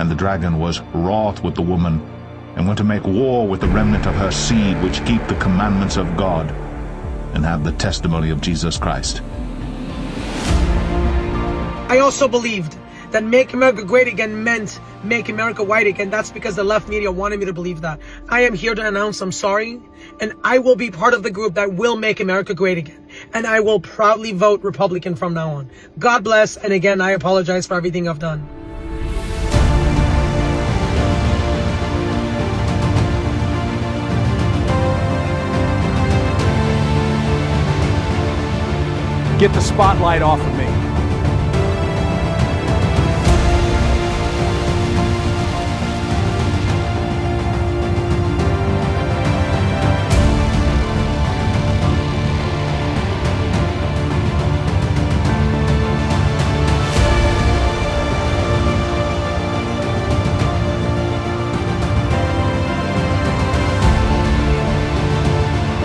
And the dragon was wroth with the woman, and went to make war with the remnant of her seed, which keep the commandments of God, and have the testimony of Jesus Christ. I also believed that Make America Great Again meant Make America White Again. That's because the left media wanted me to believe that. I am here to announce I'm sorry, and I will be part of the group that will make America great again. And I will proudly vote Republican from now on. God bless, and again, I apologize for everything I've done. Get the spotlight off of me.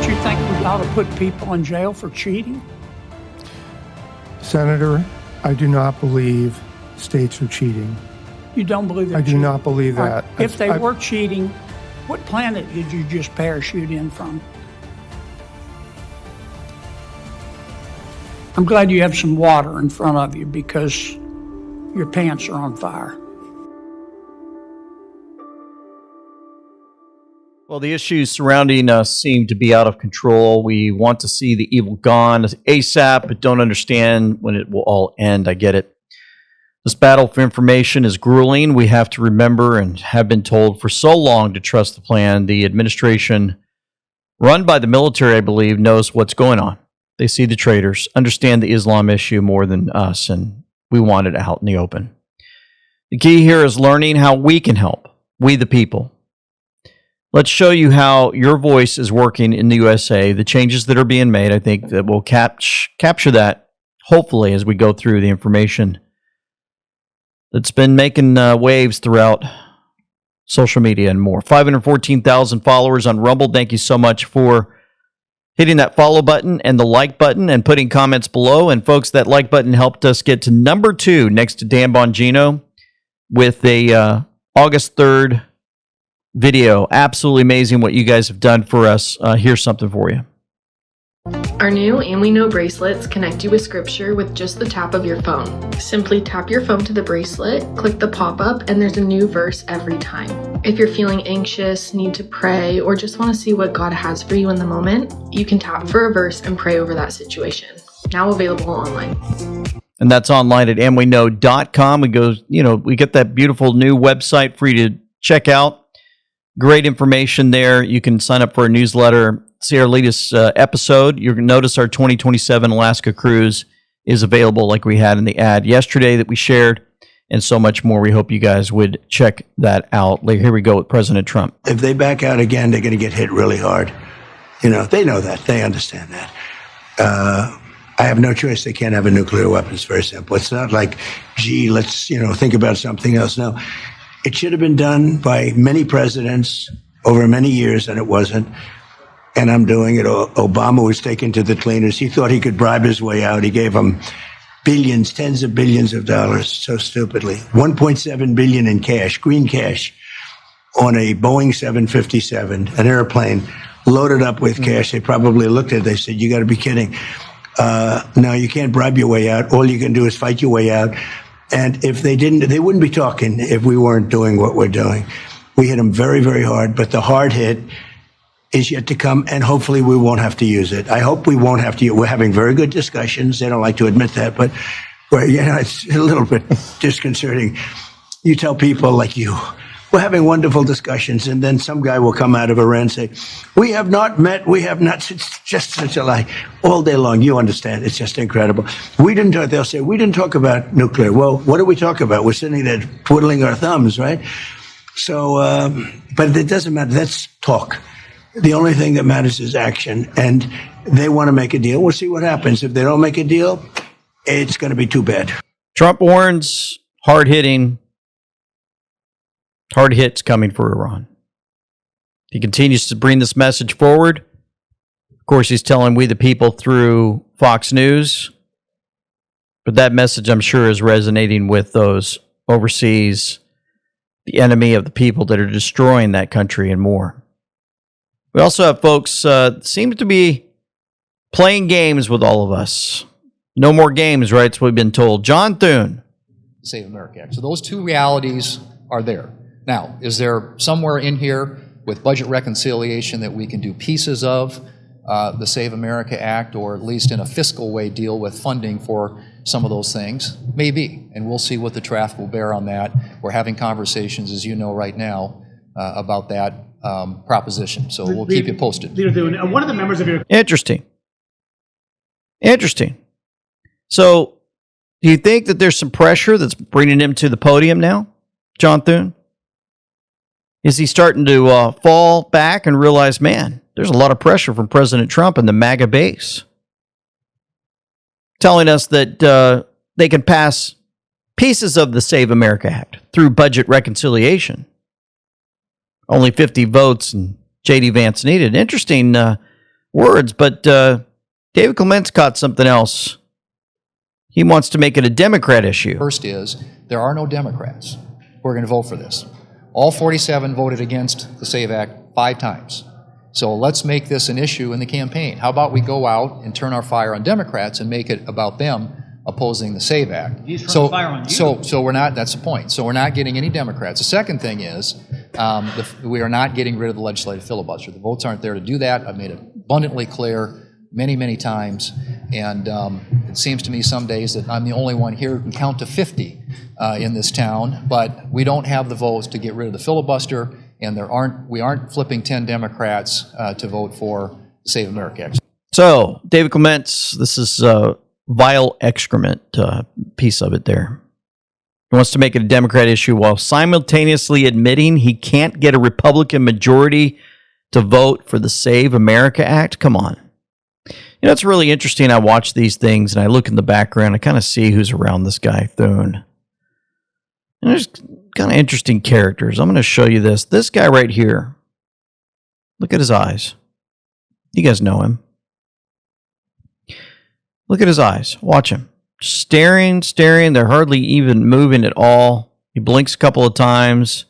Do you think we ought to put people in jail for cheating? Senator, I do not believe states are cheating. You don't believe they're I do cheating? not believe that. If they were cheating, what planet did you just parachute in from? I'm glad you have some water in front of you because your pants are on fire. Well, the issues surrounding us seem to be out of control. We want to see the evil gone ASAP, but don't understand when it will all end. I get it. This battle for information is grueling. We have to remember and have been told for so long to trust the plan. The administration, run by the military, I believe, knows what's going on. They see the traitors, understand the Islam issue more than us, and we want it out in the open. The key here is learning how we can help, we the people. Let's show you how your voice is working in the USA, the changes that are being made. I think that we'll capture that, hopefully, as we go through the information that's been making waves throughout social media and more. 514,000 followers on Rumble. Thank you so much for hitting that follow button and the like button and putting comments below. And folks, that like button helped us get to number 2 next to Dan Bongino with a August 3rd video. Absolutely amazing what you guys have done for us. Here's something for you. Our new And We Know bracelets connect you with scripture with just the tap of your phone. Simply tap your phone to the bracelet, click the pop-up, and there's a new verse every time. If you're feeling anxious, need to pray, or just want to see what God has for you in the moment, you can tap for a verse and pray over that situation. Now available online. And that's online at andweknow.com. We get that beautiful new website for you to check out. Great information there. You can sign up for a newsletter, see our latest episode. You're going to notice our 2027 Alaska cruise is available like we had in the ad yesterday that we shared, and so much more. We hope you guys would check that out. Here we go with President Trump. If they back out again, they're going to get hit really hard. They know that. They understand that. I have no choice. They can't have a nuclear weapon. It's very simple. It's not like, let's, think about something else. No. It should have been done by many presidents over many years, and it wasn't. And I'm doing it. Obama was taken to the cleaners. He thought he could bribe his way out. He gave them billions, tens of billions of dollars, so stupidly. $1.7 billion in cash, green cash, on a Boeing 757, an airplane loaded up with cash. They probably looked at it. They said, "You got to be kidding." No, you can't bribe your way out. All you can do is fight your way out. And if they didn't, they wouldn't be talking if we weren't doing what we're doing. We hit them very, very hard, but the hard hit is yet to come, and hopefully we won't have to use it. I hope we won't have to. We're having very good discussions. They don't like to admit that, but it's a little bit disconcerting. You tell people like you, we're having wonderful discussions, and then some guy will come out of Iran and say, "We have not met, we have not," it's just such a lie. All day long, you understand, it's just incredible. They'll say, "We didn't talk about nuclear." Well, what do we talk about? We're sitting there twiddling our thumbs, right? So, but it doesn't matter, that's talk. The only thing that matters is action, and they want to make a deal. We'll see what happens. If they don't make a deal, it's going to be too bad. Trump warns hard hits coming for Iran. He continues to bring this message forward. Of course, he's telling we the people through Fox News. But that message, I'm sure, is resonating with those overseas the enemy of the people that are destroying that country and more. We also have folks seem to be playing games with all of us. No more games, right? That's what we've been told. John Thune. Save America Act. So those two realities are there. Now, is there somewhere in here with budget reconciliation that we can do pieces of the Save America Act, or at least in a fiscal way deal with funding for some of those things? Maybe, and we'll see what the traffic will bear on that. We're having conversations, as you know, right now about that proposition. So we'll keep you posted. Leader Thune, one of the members of your... Interesting. So, do you think that there's some pressure that's bringing him to the podium now, John Thune? Is he starting to fall back and realize, man, there's a lot of pressure from President Trump and the MAGA base telling us that they can pass pieces of the Save America Act through budget reconciliation? Only 50 votes and J.D. Vance needed. Interesting words, but David Clements caught something else. He wants to make it a Democrat issue. First is, there are no Democrats who are going to vote for this. All 47 voted against the SAVE Act 5 times. So let's make this an issue in the campaign. How about we go out and turn our fire on Democrats and make it about them opposing the SAVE Act? So we're not, that's the point. So we're not getting any Democrats. The second thing is, we are not getting rid of the legislative filibuster. The votes aren't there to do that. I've made it abundantly clear many, many times, and it seems to me some days that I'm the only one here who can count to 50 in this town, but we don't have the votes to get rid of the filibuster, and we aren't flipping 10 Democrats to vote for the Save America Act. So, David Clements, this is a vile excrement piece of it there. He wants to make it a Democrat issue while simultaneously admitting he can't get a Republican majority to vote for the Save America Act. Come on. You know, it's really interesting. I watch these things and I look in the background. I kind of see who's around this guy, Thune. And there's kind of interesting characters. I'm going to show you this. This guy right here. Look at his eyes. You guys know him. Look at his eyes. Watch him. Staring. They're hardly even moving at all. He blinks a couple of times.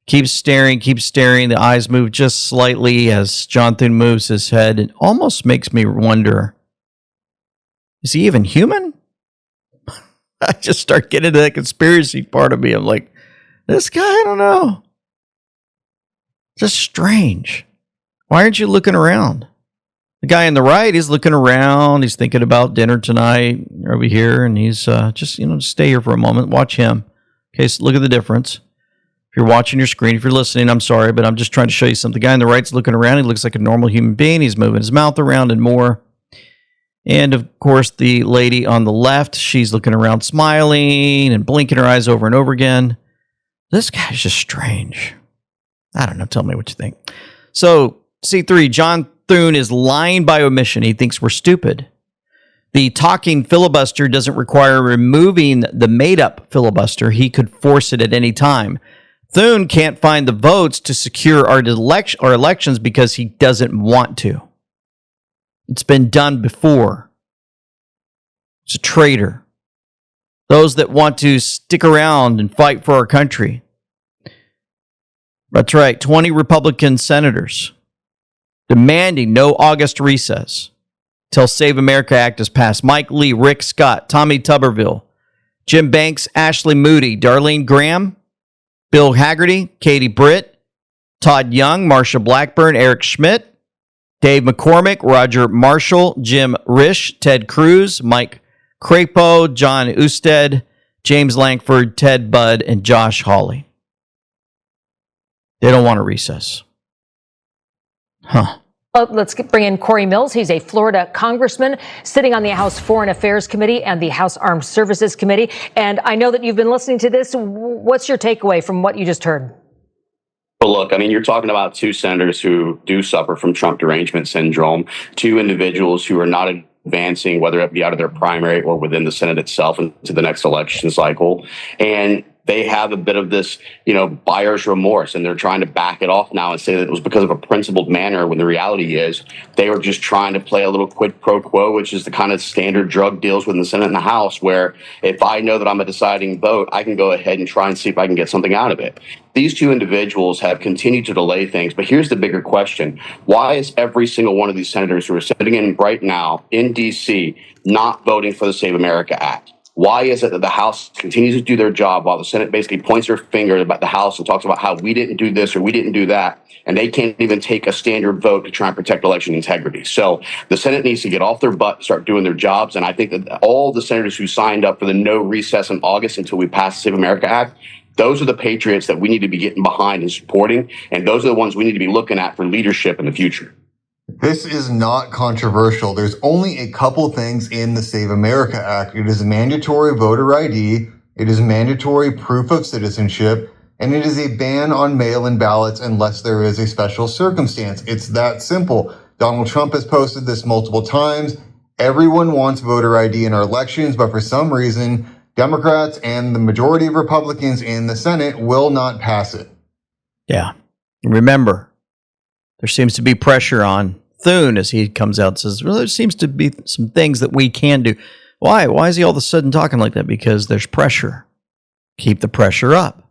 Keeps staring. The eyes move just slightly as John Thune moves his head. It almost makes me wonder, is he even human? I just start getting into that conspiracy part of me. I'm like, this guy, I don't know. Just strange. Why aren't you looking around? The guy on the right, he's looking around. He's thinking about dinner tonight over here. And he's just stay here for a moment. Watch him. Okay, so look at the difference. If you're watching your screen, if you're listening, I'm sorry, but I'm just trying to show you something. The guy on the right's looking around. He looks like a normal human being. He's moving his mouth around and more. And, of course, the lady on the left, she's looking around smiling and blinking her eyes over and over again. This guy's just strange. I don't know. Tell me what you think. So, C3, John Thune is lying by omission. He thinks we're stupid. The talking filibuster doesn't require removing the made-up filibuster. He could force it at any time. Thune can't find the votes to secure our elections because he doesn't want to. It's been done before. He's a traitor. Those that want to stick around and fight for our country. That's right, 20 Republican senators demanding no August recess till Save America Act is passed. Mike Lee, Rick Scott, Tommy Tuberville, Jim Banks, Ashley Moody, Darlene Graham, Bill Hagerty, Katie Britt, Todd Young, Marsha Blackburn, Eric Schmidt, Dave McCormick, Roger Marshall, Jim Risch, Ted Cruz, Mike Crapo, John Usted, James Langford, Ted Budd, and Josh Hawley. They don't want a recess. Huh. Let's bring in Corey Mills. He's a Florida congressman sitting on the House Foreign Affairs Committee and the House Armed Services Committee. And I know that you've been listening to this. What's your takeaway from what you just heard? Well, look, I mean, you're talking about 2 senators who do suffer from Trump derangement syndrome, 2 individuals who are not advancing, whether it be out of their primary or within the Senate itself into the next election cycle. And they have a bit of this, buyer's remorse, and they're trying to back it off now and say that it was because of a principled manner, when the reality is they were just trying to play a little quid pro quo, which is the kind of standard drug deals within the Senate and the House, where if I know that I'm a deciding vote, I can go ahead and try and see if I can get something out of it. These two individuals have continued to delay things, but here's the bigger question. Why is every single one of these senators who are sitting in right now in D.C. not voting for the Save America Act? Why is it that the House continues to do their job while the Senate basically points their finger about the House and talks about how we didn't do this or we didn't do that, and they can't even take a standard vote to try and protect election integrity? So the Senate needs to get off their butt, start doing their jobs, and I think that all the senators who signed up for the no recess in August until we pass the Save America Act, those are the patriots that we need to be getting behind and supporting, and those are the ones we need to be looking at for leadership in the future. This is not controversial. There's only a couple things in the Save America Act. It is mandatory voter ID, it is mandatory proof of citizenship, and it is a ban on mail-in ballots unless there is a special circumstance. It's that simple. Donald Trump has posted this multiple times. Everyone wants voter ID in our elections, but for some reason, Democrats and the majority of Republicans in the Senate will not pass it. Yeah. Remember, there seems to be pressure on Thune as he comes out and says, well, there seems to be some things that we can do. Why? Why is he all of a sudden talking like that? Because there's pressure. Keep the pressure up.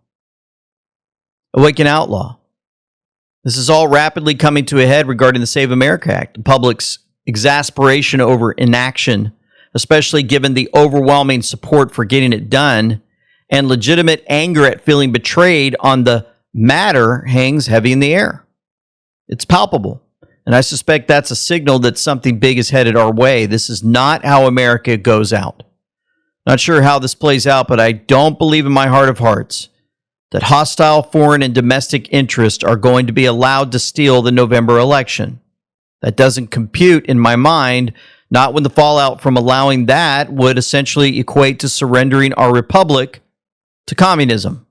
Awaken Outlaw. This is all rapidly coming to a head regarding the Save America Act. The public's exasperation over inaction, especially given the overwhelming support for getting it done, and legitimate anger at feeling betrayed on the matter hangs heavy in the air. It's palpable, and I suspect that's a signal that something big is headed our way. This is not how America goes out. Not sure how this plays out, but I don't believe in my heart of hearts that hostile foreign and domestic interests are going to be allowed to steal the November election. That doesn't compute in my mind, not when the fallout from allowing that would essentially equate to surrendering our republic to communism.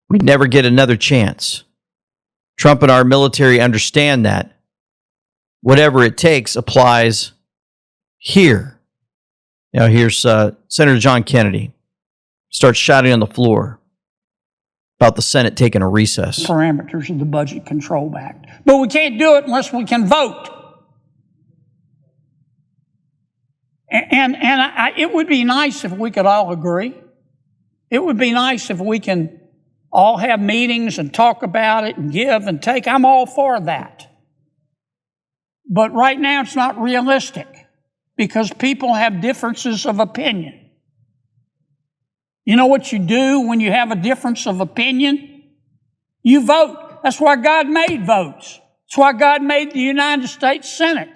We'd never get another chance. Trump and our military understand that. Whatever it takes applies here. Now here's Senator John Kennedy. Starts shouting on the floor about the Senate taking a recess. Parameters of the Budget Control Act. But we can't do it unless we can vote. And it would be nice if we could all agree. It would be nice if we can all have meetings and talk about it and give and take. I'm all for that. But right now it's not realistic because people have differences of opinion. You know what you do when you have a difference of opinion? You vote. That's why God made votes. That's why God made the United States Senate.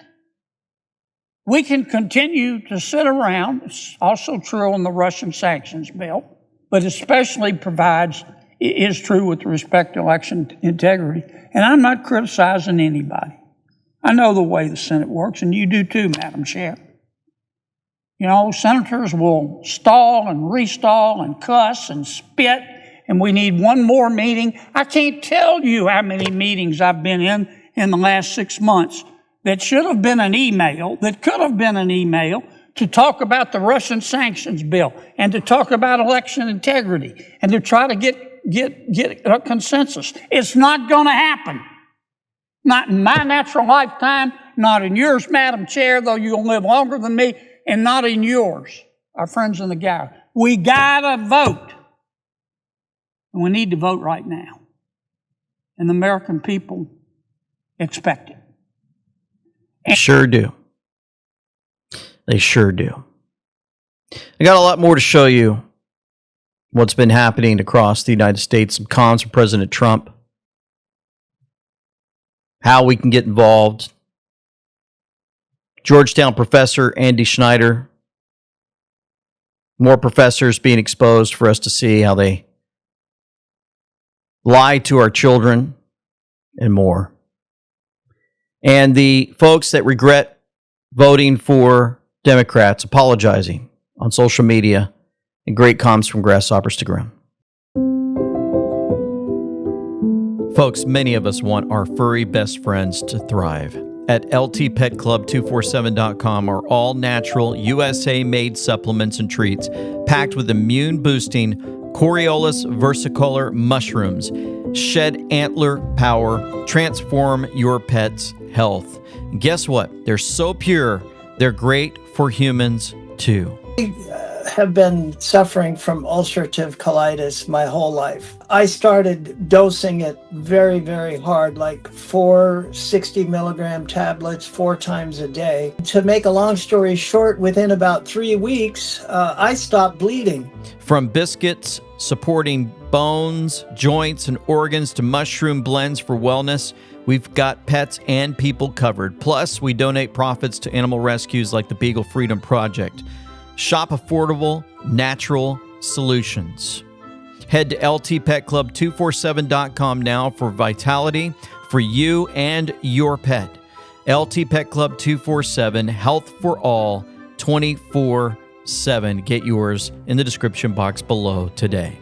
We can continue to sit around. It's also true on the Russian sanctions bill, but especially is true with respect to election integrity. And I'm not criticizing anybody. I know the way the Senate works, and you do too, Madam Chair. You know, senators will stall and restall and cuss and spit, and we need one more meeting. I can't tell you how many meetings I've been in the last 6 months that should have been an email, that could have been an email, to talk about the Russian sanctions bill and to talk about election integrity and to try to get a consensus. It's not going to happen. Not in my natural lifetime, not in yours, Madam Chair, though you'll live longer than me, and not in yours, our friends in the gallery. We gotta vote. And we need to vote right now. And the American people expect it. Sure do. They sure do. I got a lot more to show you what's been happening across the United States. Some comments from President Trump. How we can get involved. Georgetown professor Andy Schneider. More professors being exposed for us to see how they lie to our children and more. And the folks that regret voting for Democrats apologizing on social media, and great comments from Grasshoppers to Ground. Folks, many of us want our furry best friends to thrive. At LTPetClub247.com are all natural USA-made supplements and treats packed with immune-boosting Coriolis versicolor mushrooms. Shed antler power. Transform your pet's health. And guess what? They're so pure, they're great for humans too. Have been suffering from ulcerative colitis my whole life. I started dosing it very, very hard, like 4 60-milligram tablets 4 times a day. To make a long story short, within about 3 weeks, I stopped bleeding. From biscuits supporting bones, joints, and organs to mushroom blends for wellness, we've got pets and people covered. Plus, we donate profits to animal rescues like the Beagle Freedom Project. Shop affordable, natural solutions. Head to ltpetclub247.com now for vitality for you and your pet. LT Pet Club 247, health for all, 24/7. Get yours in the description box below today.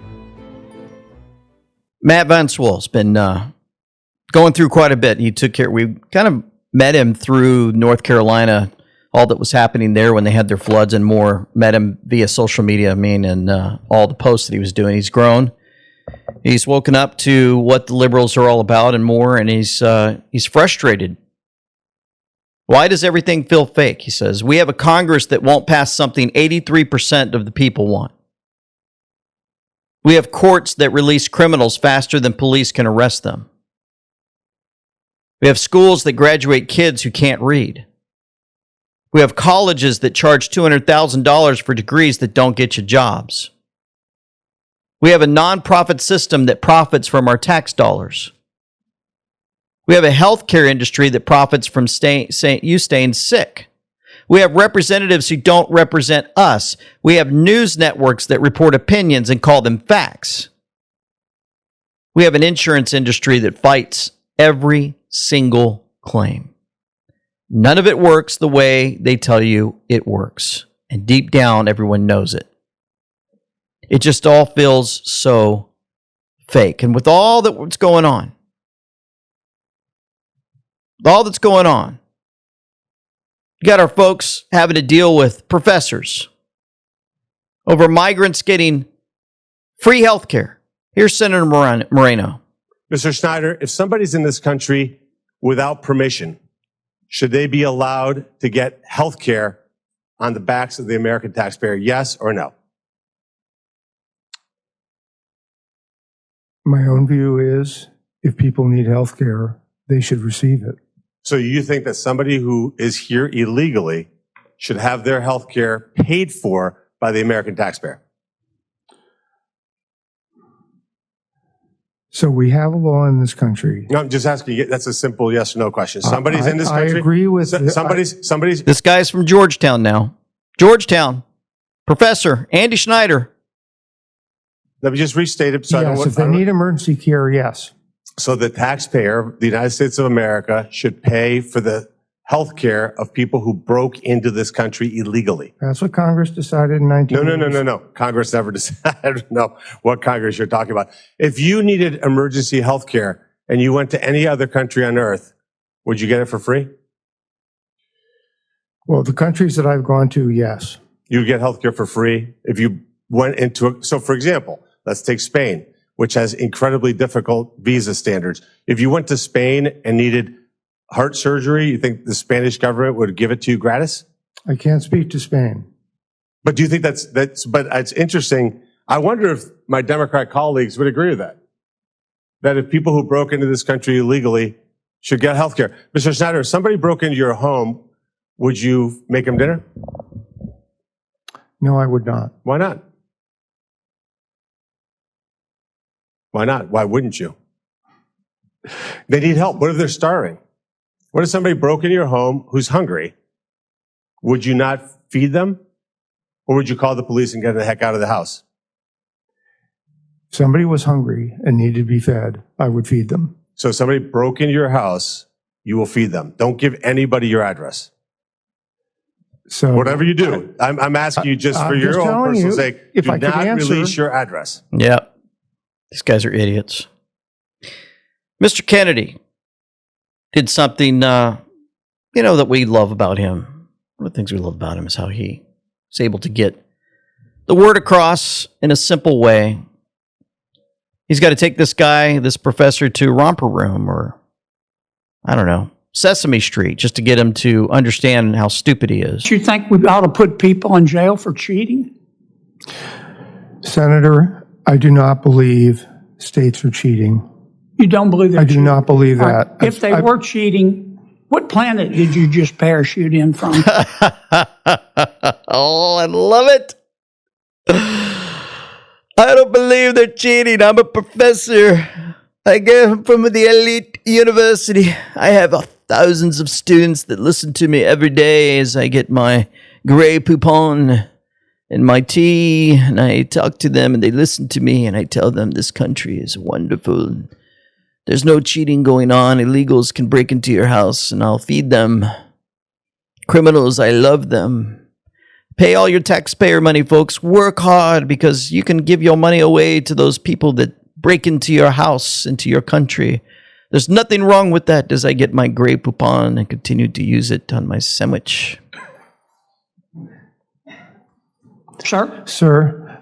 Matt Van Swole's been going through quite a bit. He took care. We kind of met him through North Carolina, all that was happening there when they had their floods and more. Met him via social media, and all the posts that he was doing. He's grown. He's woken up to what the liberals are all about and more, and he's frustrated. Why does everything feel fake? He says, we have a Congress that won't pass something 83% of the people want. We have courts that release criminals faster than police can arrest them. We have schools that graduate kids who can't read. We have colleges that charge $200,000 for degrees that don't get you jobs. We have a nonprofit system that profits from our tax dollars. We have a healthcare industry that profits from you staying sick. We have representatives who don't represent us. We have news networks that report opinions and call them facts. We have an insurance industry that fights every single claim. None of it works the way they tell you it works. And deep down, everyone knows it. It just all feels so fake. And with all that's going on, you got our folks having to deal with professors over migrants getting free health care. Here's Senator Moreno. Mr. Snyder, if somebody's in this country without permission, should they be allowed to get health care on the backs of the American taxpayer? Yes or no? My own view is if people need health care, they should receive it. So you think that somebody who is here illegally should have their health care paid for by the American taxpayer? So we have a law in this country. No, I'm just asking you. That's a simple yes or no question. Somebody's in this country. I agree with somebody's. This guy's from Georgetown now. Georgetown. Professor Andy Schneider. Let me just restate it. So yes, if they need emergency care, yes. So the taxpayer, the United States of America, should pay for the health care of people who broke into this country illegally. That's what Congress decided in 1980. No. Congress never decided. I don't know what Congress you're talking about. If you needed emergency health care and you went to any other country on earth, would you get it for free? Well, the countries that I've gone to, yes. You would get health care for free if you went into so for example, let's take Spain, which has incredibly difficult visa standards. If you went to Spain and needed heart surgery, you think the Spanish government would give it to you gratis? I can't speak to Spain. But do you think but it's interesting. I wonder if my Democrat colleagues would agree with that. That if people who broke into this country illegally should get health care. Mr. Snyder, if somebody broke into your home, would you make them dinner? No, I would not. Why not? Why not? Why wouldn't you? They need help. What if they're starving? What if somebody broke into your home who's hungry? Would you not feed them? Or would you call the police and get the heck out of the house? If somebody was hungry and needed to be fed, I would feed them. So if somebody broke into your house, you will feed them. Don't give anybody your address. So whatever you do, I'm asking you just for your own personal sake, do not release your address. Yeah. These guys are idiots. Mr. Kennedy did something, that we love about him. One of the things we love about him is how he is able to get the word across in a simple way He's got to take this guy, this professor, to Romper Room or, I don't know, Sesame Street, just to get him to understand how stupid he is. Do you think we ought to put people in jail for cheating? Senator, I do not believe states are cheating. You don't believe that? I do not believe that. If they were cheating, what planet did you just parachute in from? Oh, I love it. I don't believe they're cheating. I'm a professor. I came from the elite university. I have thousands of students that listen to me every day as I get my Grey Poupon and my tea, and I talk to them, and they listen to me, and I tell them this country is wonderful. There's no cheating going on. Illegals can break into your house, and I'll feed them. Criminals, I love them. Pay all your taxpayer money, folks. Work hard, because you can give your money away to those people that break into your house, into your country. There's nothing wrong with that as I get my Grey Poupon and continue to use it on my sandwich. Sir,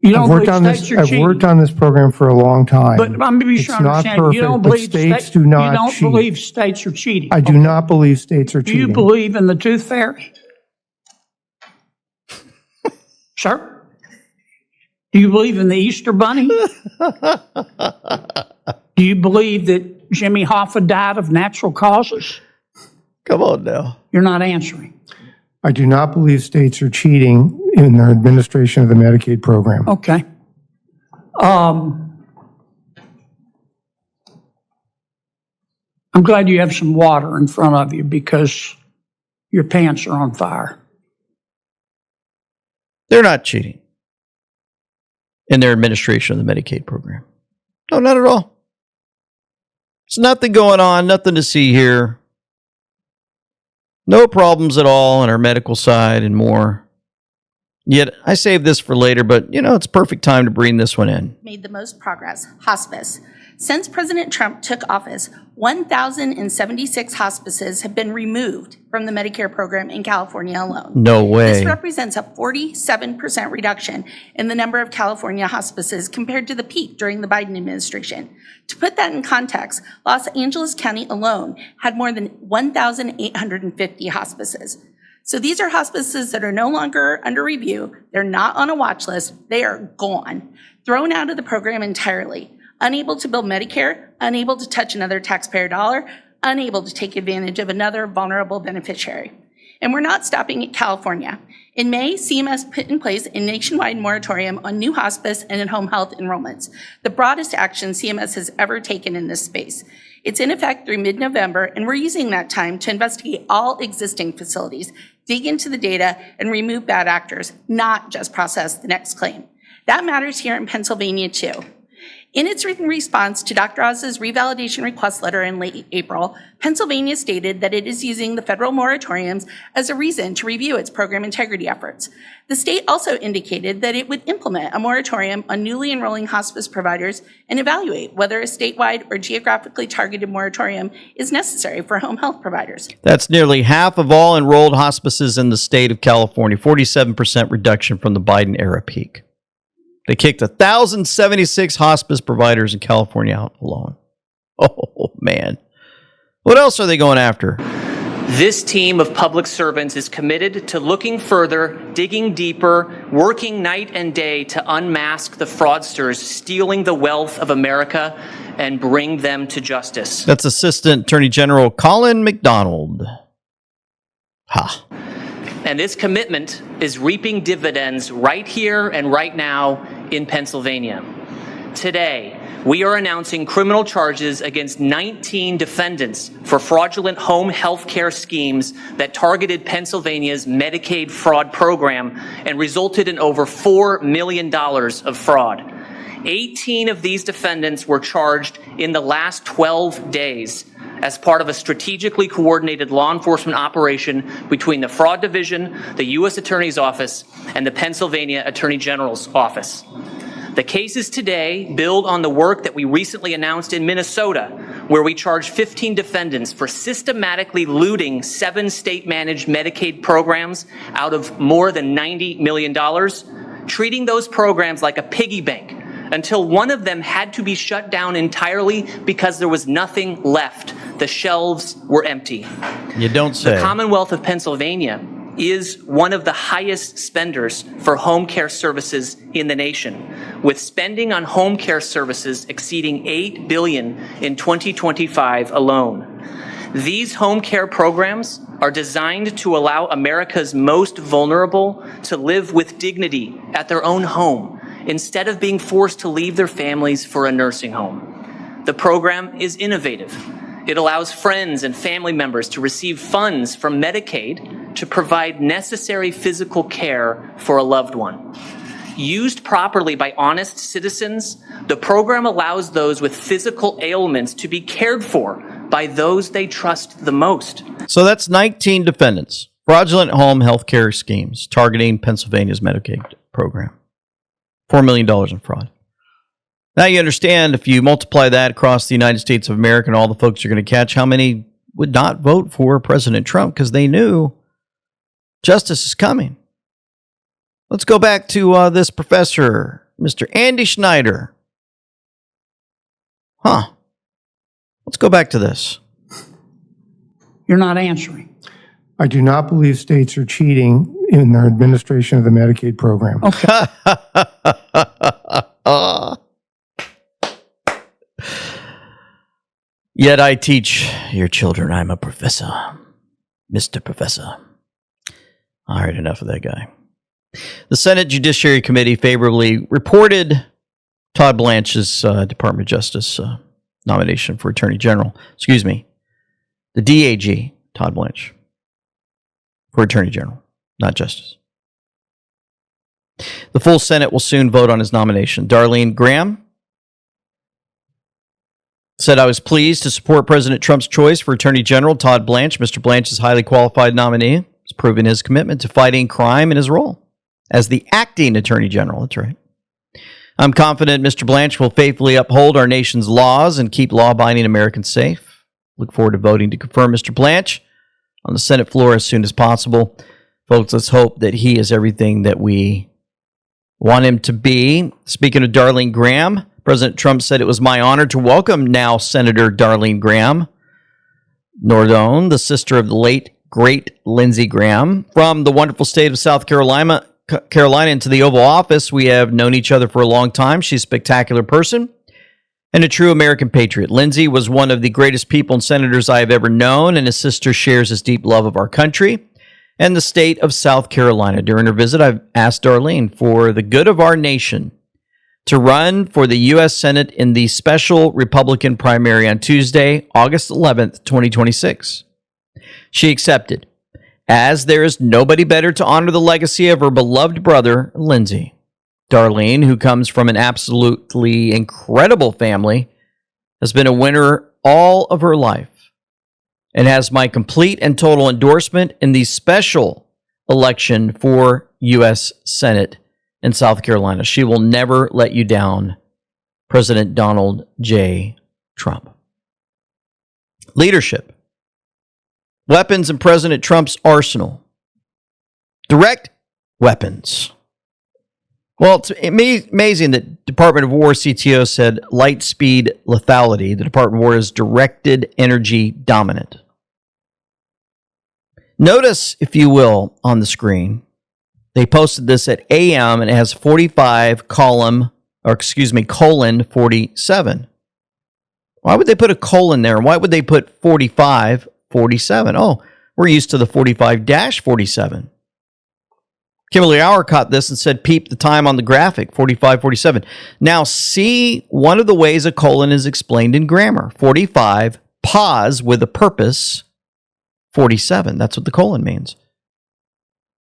you don't I've worked believe on states this. are I've cheating? worked on this program for a long time. But I'm be It's sure to not understand, perfect, you don't but believe states sta- do not You don't cheat. believe states are cheating. I do not believe states are Do cheating. you believe in the tooth fairy? Sir? Do you believe in the Easter Bunny? Do you believe that Jimmy Hoffa died of natural causes? Come on now. You're not answering. I do not believe states are cheating in their administration of the Medicaid program. Okay. I'm glad you have some water in front of you because your pants are on fire. They're not cheating in their administration of the Medicaid program. No, not at all. There's nothing going on, nothing to see here. No problems at all on our medical side and more. Yet, I saved this for later, but, it's perfect time to bring this one in. Made the most progress, hospice. Since President Trump took office, 1,076 hospices have been removed from the Medicare program in California alone. No way. This represents a 47% reduction in the number of California hospices compared to the peak during the Biden administration. To put that in context, Los Angeles County alone had more than 1,850 hospices. So these are hospices that are no longer under review. They're not on a watch list. They are gone, thrown out of the program entirely. Unable to bill Medicare, unable to touch another taxpayer dollar, unable to take advantage of another vulnerable beneficiary. And we're not stopping at California. In May, CMS put in place a nationwide moratorium on new hospice and in-home health enrollments, the broadest action CMS has ever taken in this space. It's in effect through mid-November, and we're using that time to investigate all existing facilities, dig into the data, and remove bad actors, not just process the next claim. That matters here in Pennsylvania, too. In its written response to Dr. Oz's revalidation request letter in late April, Pennsylvania stated that it is using the federal moratoriums as a reason to review its program integrity efforts. The state also indicated that it would implement a moratorium on newly enrolling hospice providers and evaluate whether a statewide or geographically targeted moratorium is necessary for home health providers. That's nearly half of all enrolled hospices in the state of California, 47% reduction from the Biden era peak. They kicked 1,076 hospice providers in California out alone. Oh, man. What else are they going after? This team of public servants is committed to looking further, digging deeper, working night and day to unmask the fraudsters stealing the wealth of America and bring them to justice. That's Assistant Attorney General Colin McDonald. Ha. And this commitment is reaping dividends right here and right now in Pennsylvania. Today, we are announcing criminal charges against 19 defendants for fraudulent home health care schemes that targeted Pennsylvania's Medicaid fraud program and resulted in over $4 million of fraud. 18 of these defendants were charged in the last 12 days as part of a strategically coordinated law enforcement operation between the Fraud Division, the U.S. Attorney's Office, and the Pennsylvania Attorney General's Office. The cases today build on the work that we recently announced in Minnesota, where we charged 15 defendants for systematically looting 7 state-managed Medicaid programs out of more than $90 million, treating those programs like a piggy bank, until one of them had to be shut down entirely because there was nothing left. The shelves were empty. You don't say. The Commonwealth of Pennsylvania is one of the highest spenders for home care services in the nation, with spending on home care services exceeding $8 billion in 2025 alone. These home care programs are designed to allow America's most vulnerable to live with dignity at their own home instead of being forced to leave their families for a nursing home. The program is innovative. It allows friends and family members to receive funds from Medicaid to provide necessary physical care for a loved one. Used properly by honest citizens, the program allows those with physical ailments to be cared for by those they trust the most. So that's 19 defendants. Fraudulent home health care schemes targeting Pennsylvania's Medicaid program. $4 million in fraud. Now you understand, if you multiply that across the United States of America and all the folks you're going to catch, how many would not vote for President Trump because they knew justice is coming. Let's go back to this professor, Mr. Andy Schneider. Let's go back to this. You're not answering. I do not believe states are cheating in their administration of the Medicaid program. Okay. Yet I teach your children. I'm a professor. Mr. Professor. All right, enough of that guy. The Senate Judiciary Committee favorably reported Todd Blanche's Department of Justice nomination for Attorney General. Excuse me. The DAG, Todd Blanche, for Attorney General, not Justice. The full Senate will soon vote on his nomination. Darlene Graham said, I was pleased to support President Trump's choice for Attorney General Todd Blanche. Mr. Blanche is a highly qualified nominee. He's proven his commitment to fighting crime in his role as the acting Attorney General. That's right. I'm confident Mr. Blanche will faithfully uphold our nation's laws and keep law-abiding Americans safe. Look forward to voting to confirm Mr. Blanche on the Senate floor as soon as possible. Folks, let's hope that he is everything that we want him to be. Speaking of Darlene Graham, President Trump said it was my honor to welcome now Senator Darlene Graham Nordone, the sister of the late, great Lindsey Graham, from the wonderful state of South Carolina into the Oval Office. We have known each other for a long time. She's a spectacular person and a true American patriot. Lindsey was one of the greatest people and senators I have ever known, and his sister shares his deep love of our country and the state of South Carolina. During her visit, I've asked Darlene, for the good of our nation, to run for the U.S. Senate in the special Republican primary on Tuesday, August 11th, 2026. She accepted, as there is nobody better to honor the legacy of her beloved brother, Lindsey. Darlene, who comes from an absolutely incredible family, has been a winner all of her life and has my complete and total endorsement in the special election for U.S. Senate in South Carolina. She will never let you down, President Donald J. Trump. Leadership. Weapons in President Trump's arsenal. Direct weapons. Well, it's amazing that Department of War CTO said light speed lethality. The Department of War is directed energy dominant. Notice, if you will, on the screen, they posted this at AM and it has 45 colon 47. Why would they put a colon there? Why would they put 45, 47? Oh, we're used to the 45-47. Kimberly Auer caught this and said, peep the time on the graphic, 45, 47. Now see one of the ways a colon is explained in grammar. 45, pause with a purpose, 47. That's what the colon means.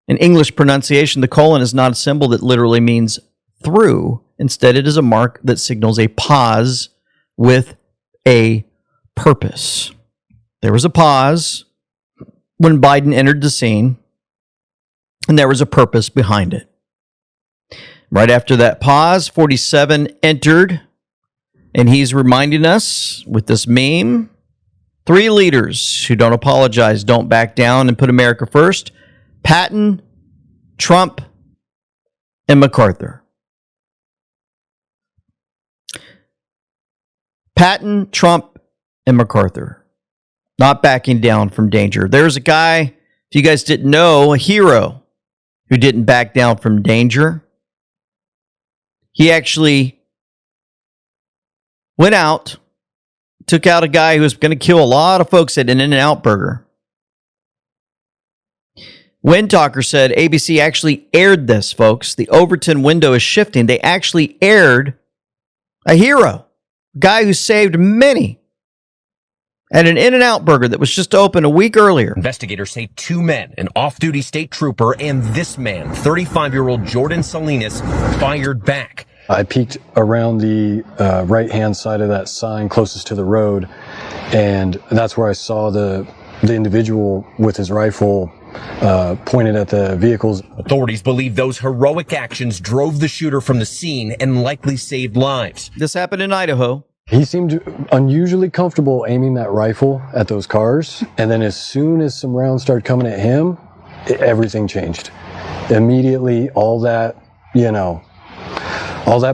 In English pronunciation, the colon is not a symbol that literally means through. Instead, it is a mark that signals a pause with a purpose. There was a pause when Biden entered the scene, and there was a purpose behind it. Right after that pause, 47 entered, and he's reminding us with this meme, 3 leaders who don't apologize, don't back down, and put America first: Patton, Trump, and MacArthur. Patton, Trump, and MacArthur. Not backing down from danger. There's a guy, if you guys didn't know, a hero who didn't back down from danger. He actually went out, took out a guy who was going to kill a lot of folks at an In-N-Out Burger. Windtalker said ABC actually aired this, folks. The Overton window is shifting. They actually aired a hero, a guy who saved many at an In-N-Out Burger that was just open a week earlier. Investigators say 2 men, an off-duty state trooper, and this man, 35-year-old Jordan Salinas, fired back. I peeked around the right-hand side of that sign closest to the road, and that's where I saw the individual with his rifle pointed at the vehicles. Authorities believe those heroic actions drove the shooter from the scene and likely saved lives. This happened in Idaho. He seemed unusually comfortable aiming that rifle at those cars, and then as soon as some rounds started coming at him, everything changed. Immediately, all that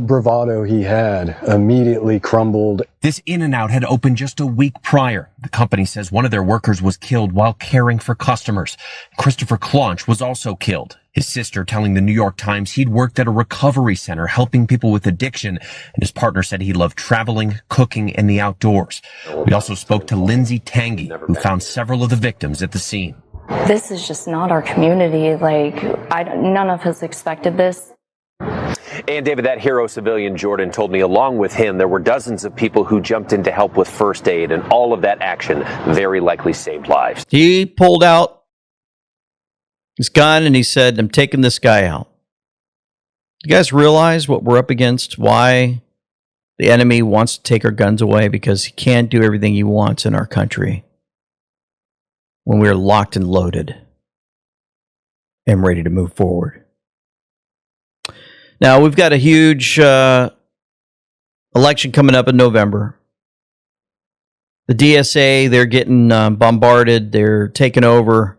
bravado he had immediately crumbled. This In-N-Out had opened just a week prior. The company says one of their workers was killed while caring for customers. Christopher Claunch was also killed. His sister telling the New York Times he'd worked at a recovery center helping people with addiction, and his partner said he loved traveling, cooking, and the outdoors. We also spoke to Lindsay Tangy, who found several of the victims at the scene. This is just not our community. None of us expected this. And David, that hero civilian Jordan told me along with him, there were dozens of people who jumped in to help with first aid, and all of that action very likely saved lives. He pulled out his gun and he said, I'm taking this guy out. You guys realize what we're up against? Why the enemy wants to take our guns away? Because he can't do everything he wants in our country when we're locked and loaded and ready to move forward. Now, we've got a huge election coming up in November. The DSA, they're getting bombarded. They're taking over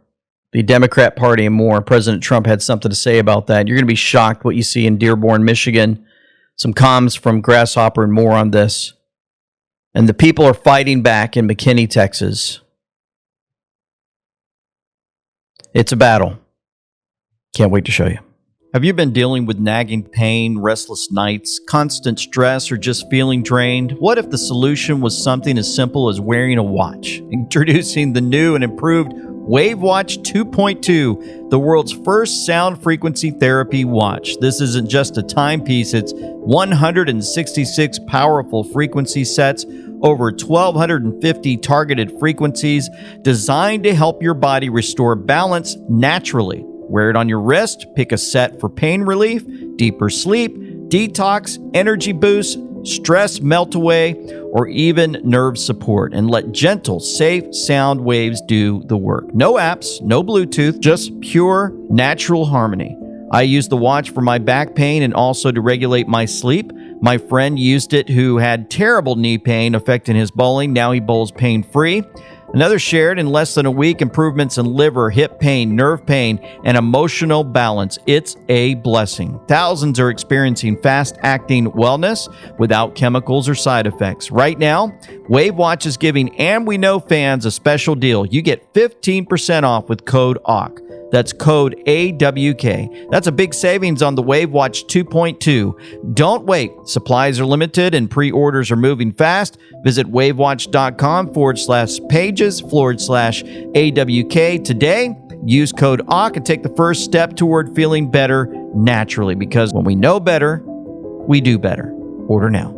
the Democrat Party and more. President Trump had something to say about that. You're going to be shocked what you see in Dearborn, Michigan. Some comms from Grasshopper and more on this. And the people are fighting back in McKinney, Texas. It's a battle. Can't wait to show you. Have you been dealing with nagging pain, restless nights, constant stress, or just feeling drained? What if the solution was something as simple as wearing a watch? Introducing the new and improved WaveWatch 2.2, the world's first sound frequency therapy watch. This isn't just a timepiece, it's 166 powerful frequency sets, over 1,250 targeted frequencies designed to help your body restore balance naturally. Wear it on your wrist, pick a set for pain relief, deeper sleep, detox, energy boost, stress melt away, or even nerve support, and let gentle, safe sound waves do the work. No apps, no Bluetooth, just pure natural harmony. I use the watch for my back pain and also to regulate my sleep. My friend used it who had terrible knee pain affecting his bowling. Now he bowls pain-free. Another shared in less than a week improvements in liver, hip pain, nerve pain, and emotional balance. It's a blessing. Thousands are experiencing fast-acting wellness without chemicals or side effects. Right now, WaveWatch is giving And We Know fans a special deal. You get 15% off with code AWK. That's code AWK. That's a big savings on the WaveWatch 2.2. Don't wait. Supplies are limited and pre-orders are moving fast. Visit wavewatch.com/pages/AWK today. Use code AWK and take the first step toward feeling better naturally, because when we know better, we do better. Order now.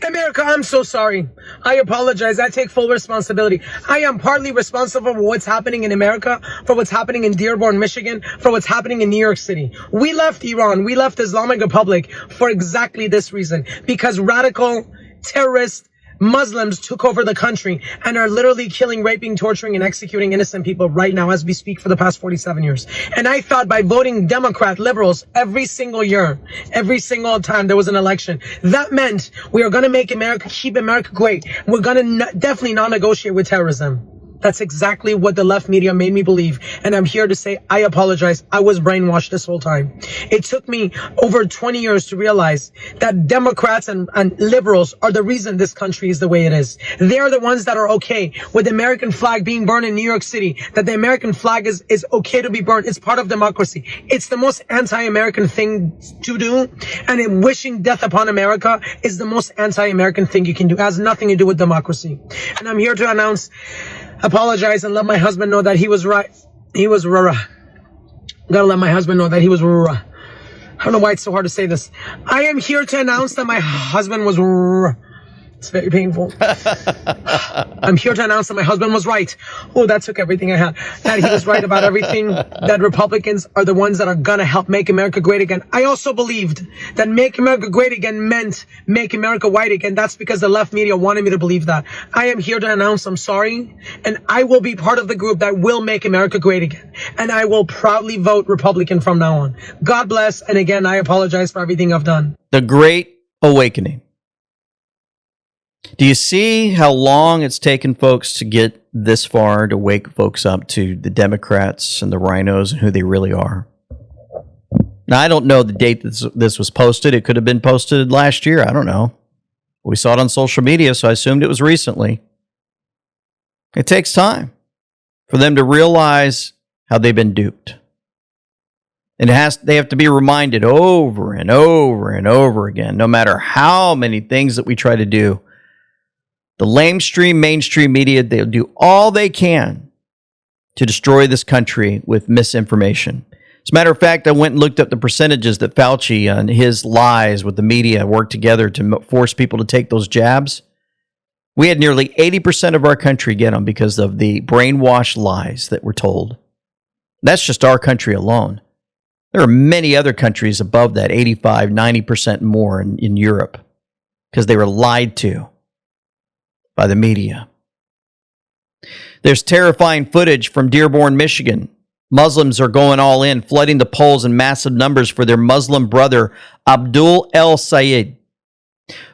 America, I'm so sorry. I apologize. I take full responsibility. I am partly responsible for what's happening in America, for what's happening in Dearborn, Michigan, for what's happening in New York City. We left Iran. We left Islamic Republic for exactly this reason, because radical terrorists, Muslims took over the country and are literally killing, raping, torturing, and executing innocent people right now as we speak for the past 47 years. And I thought by voting Democrat, liberals, every single year, every single time there was an election, that meant we are going to make America, keep America great. We're going to definitely not negotiate with terrorism. That's exactly what the left media made me believe. And I'm here to say I apologize. I was brainwashed this whole time. It took me over 20 years to realize that Democrats and liberals are the reason this country is the way it is. They're the ones that are okay with the American flag being burned in New York City, that the American flag is okay to be burned. It's part of democracy. It's the most anti-American thing to do. And wishing death upon America is the most anti-American thing you can do. It has nothing to do with democracy. And I'm here to apologize and let my husband know that he was right. He was Gotta let my husband know that he was I don't know why it's so hard to say this. I am here to announce that my husband was It's very painful. I'm here to announce that my husband was right. Oh, that took everything I had. That he was right about everything. That Republicans are the ones that are gonna help make America great again. I also believed that make America great again meant make America white again. That's because the left media wanted me to believe that. I am here to announce I'm sorry, and I will be part of the group that will make America great again. And I will proudly vote Republican from now on. God bless, and again, I apologize for everything I've done. The Great Awakening. Do you see how long it's taken folks to get this far to wake folks up to the Democrats and the rhinos and who they really are? Now, I don't know the date this was posted. It could have been posted last year. I don't know. We saw it on social media, so I assumed it was recently. It takes time for them to realize how they've been duped. And they have to be reminded over and over and over again, no matter how many things that we try to do. The mainstream media, they'll do all they can to destroy this country with misinformation. As a matter of fact, I went and looked up the percentages that Fauci and his lies with the media worked together to force people to take those jabs. We had nearly 80% of our country get them because of the brainwashed lies that were told. That's just our country alone. There are many other countries above that, 85, 90% more in Europe, because they were lied to by the media. There's terrifying footage from Dearborn, Michigan. Muslims are going all in, flooding the polls in massive numbers for their Muslim brother, Abdul El Sayed.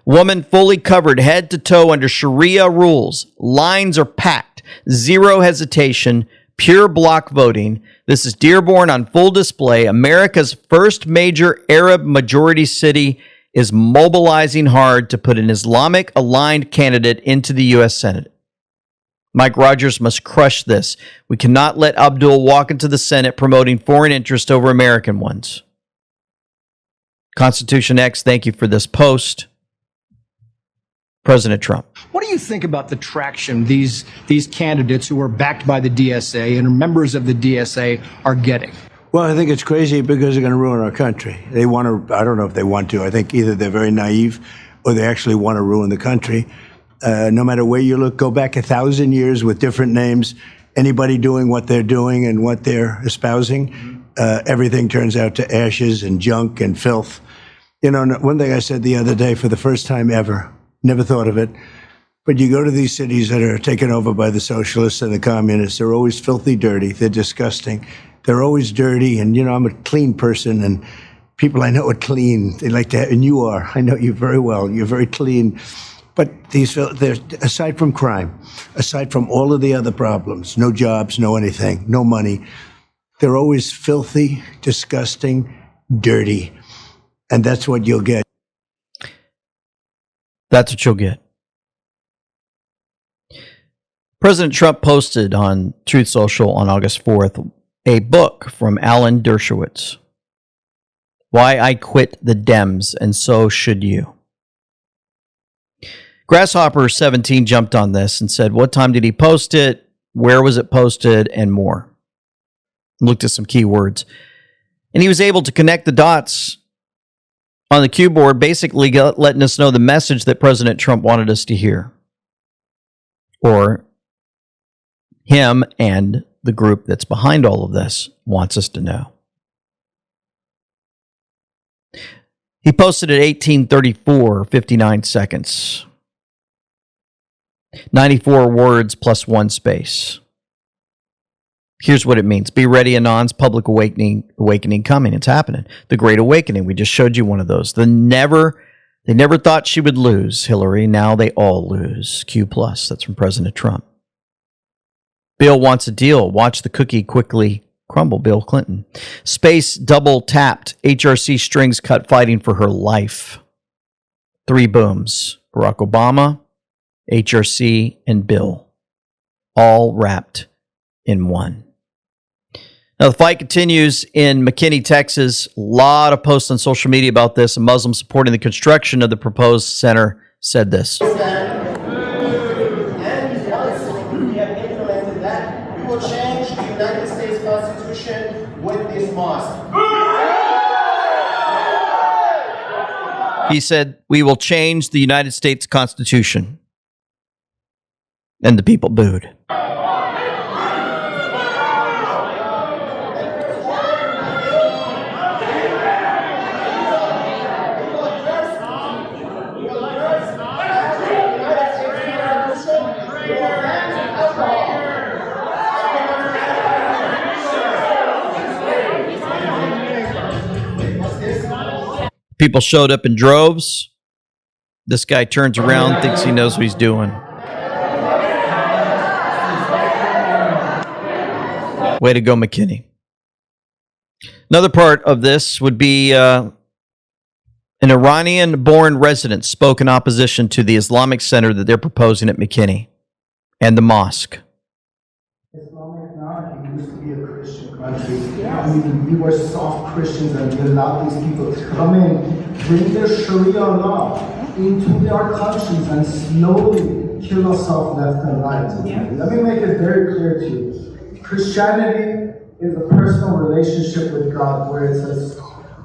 Woman fully covered head to toe under Sharia rules. Lines are packed. Zero hesitation. Pure block voting. This is Dearborn on full display. America's first major Arab majority city is mobilizing hard to put an Islamic-aligned candidate into the U.S. Senate. Mike Rogers must crush this. We cannot let Abdul walk into the Senate promoting foreign interest over American ones. Constitution X, thank you for this post. President Trump. What do you think about the traction these candidates who are backed by the DSA and are members of the DSA are getting? Well, I think it's crazy because they're going to ruin our country. They want to, I don't know if they want to. I think either they're very naive or they actually want to ruin the country. No matter where you look, go back 1,000 years with different names, anybody doing what they're doing and what they're espousing, everything turns out to ashes and junk and filth. You know, one thing I said the other day for the first time ever, never thought of it, but you go to these cities that are taken over by the socialists and the communists, they're always filthy dirty, they're disgusting. They're always dirty, and, you know, I'm a clean person, and people I know are clean. They like to have, and you are. I know you very well. You're very clean. But they're, aside from crime, aside from all of the other problems, no jobs, no anything, no money, they're always filthy, disgusting, dirty. And that's what you'll get. That's what you'll get. President Trump posted on Truth Social on August 4th a book from Alan Dershowitz, Why I Quit the Dems, and So Should You. Grasshopper17 jumped on this and said, what time did he post it? Where was it posted? And more. Looked at some keywords. And he was able to connect the dots on the cue board, basically letting us know the message that President Trump wanted us to hear. Or him and the group that's behind all of this wants us to know. He posted at 18:34, 59 seconds. 94 words plus one space. Here's what it means. Be ready, Anon's public awakening coming. It's happening. The Great Awakening. We just showed you one of those. They never thought she would lose, Hillary. Now they all lose. Q+. That's from President Trump. Bill wants a deal. Watch the cookie quickly crumble. Bill Clinton. Space double tapped. HRC strings cut fighting for her life. 3 booms. Barack Obama, HRC, and Bill. All wrapped in one. Now, the fight continues in McKinney, Texas. A lot of posts on social media about this. A Muslim supporting the construction of the proposed center said this. And once we have implemented that, we will change the United States Constitution with this mosque. He said, we will change the United States Constitution. And the people booed. People showed up in droves. This guy turns around, thinks he knows what he's doing. Way to go, McKinney. Another part of this would be an Iranian-born resident spoke in opposition to the Islamic Center that they're proposing at McKinney and the mosque. Islamic monarchy used to be a Christian country. I mean, we were soft Christians and we allowed these people to come in, bring their Sharia law into their countries and slowly kill us off left and right. Let me make it very clear to you. Christianity is a personal relationship with God where it says,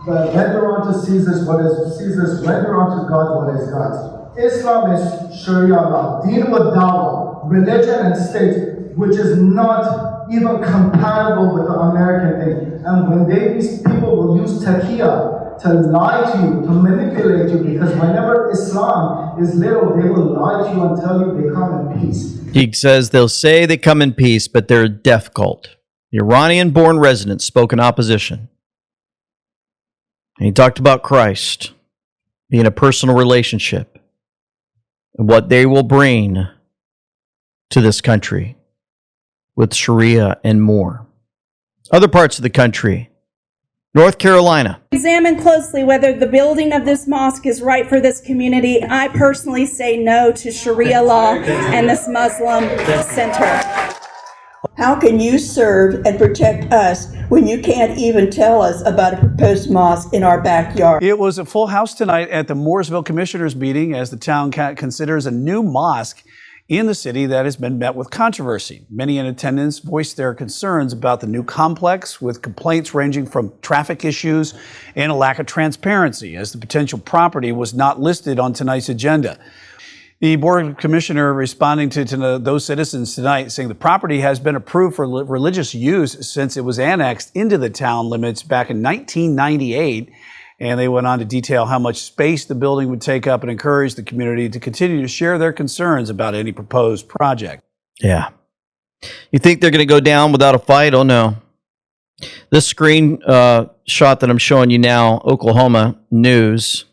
render unto Caesar what is Caesar's, render unto God what is God's. Islam is Sharia law, deen wa dawah, religion and state, which is not even compatible with the American thing. And when these people will use taqiyya to lie to you, to manipulate you, because whenever Islam is little, they will lie to you and tell you they come in peace. He says they'll say they come in peace, but they're a death cult. The Iranian-born resident spoke in opposition. And he talked about Christ being a personal relationship and what they will bring to this country with Sharia and more. Other parts of the country, North Carolina. Examine closely whether the building of this mosque is right for this community. I personally say no to Sharia law and this Muslim center. How can you serve and protect us when you can't even tell us about a proposed mosque in our backyard? It was a full house tonight at the Mooresville Commissioners meeting as the town considers a new mosque in the city that has been met with controversy. Many in attendance voiced their concerns about the new complex, with complaints ranging from traffic issues and a lack of transparency, as the potential property was not listed on tonight's agenda. The Board Commissioner responding to those citizens tonight, saying the property has been approved for religious use since it was annexed into the town limits back in 1998. And they went on to detail how much space the building would take up and encourage the community to continue to share their concerns about any proposed project. Yeah. You think they're going to go down without a fight? Oh, no. This screen shot that I'm showing you now, Oklahoma News.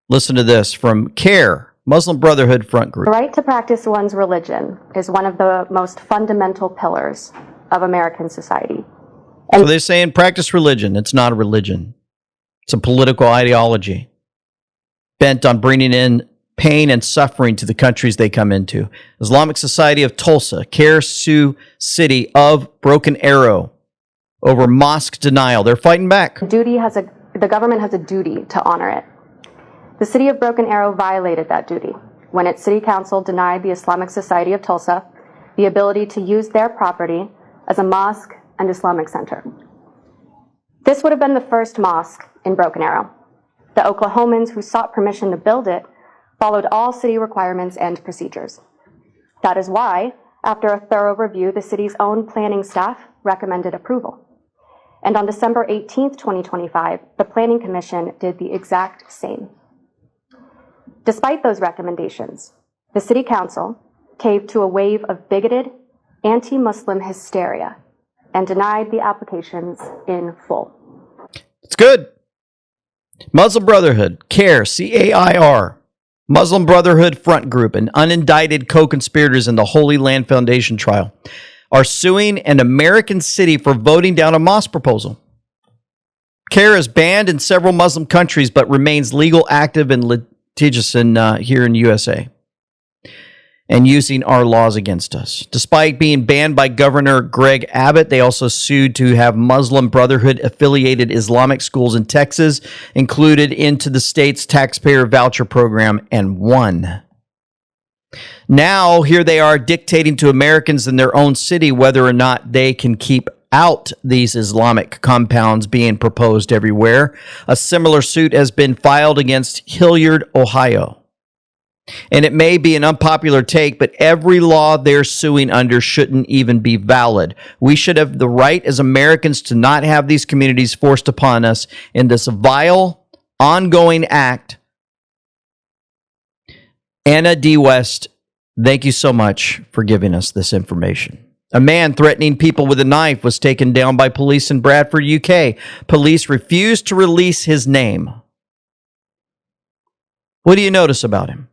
Listen to this from CARE, Muslim Brotherhood Front Group. The right to practice one's religion is one of the most fundamental pillars of American society. So they're saying practice religion. It's not a religion. It's a political ideology bent on bringing in pain and suffering to the countries they come into. Islamic Society of Tulsa, CARE Sioux City of Broken Arrow over mosque denial. They're fighting back. The government has a duty to honor it. The city of Broken Arrow violated that duty when its city council denied the Islamic Society of Tulsa the ability to use their property as a mosque and Islamic center. This would have been the first mosque in Broken Arrow. The Oklahomans who sought permission to build it followed all city requirements and procedures. That is why, after a thorough review, the city's own planning staff recommended approval. And on December 18th, 2025, the Planning Commission did the exact same. Despite those recommendations, the City Council caved to a wave of bigoted, anti-Muslim hysteria and denied the applications in full. It's good. Muslim Brotherhood, CARE, C-A-I-R, Muslim Brotherhood Front Group, and unindicted co-conspirators in the Holy Land Foundation trial. are suing an American city for voting down a mosque proposal. CARE is banned in several Muslim countries, but remains legal, active, and litigious here in USA, and using our laws against us. Despite being banned by Governor Greg Abbott, they also sued to have Muslim Brotherhood-affiliated Islamic schools in Texas included into the state's taxpayer voucher program and won. Now, here they are dictating to Americans in their own city whether or not they can keep out these Islamic compounds being proposed everywhere. A similar suit has been filed against Hilliard, Ohio. And it may be an unpopular take, but every law they're suing under shouldn't even be valid. We should have the right as Americans to not have these communities forced upon us in this vile, ongoing act. Anna D. West, thank you so much for giving us this information. A man threatening people with a knife was taken down by police in Bradford, UK. Police refused to release his name. What do you notice about him?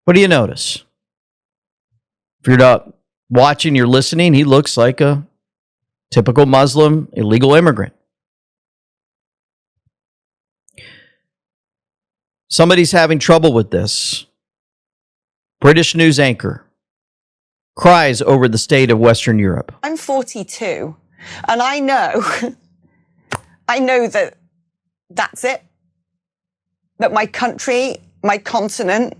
What do you notice? If you're not watching, you're listening, he looks like a typical Muslim illegal immigrant. Somebody's having trouble with this. British news anchor cries over the state of Western Europe. I'm 42, and I know that that's it. That my country, my continent,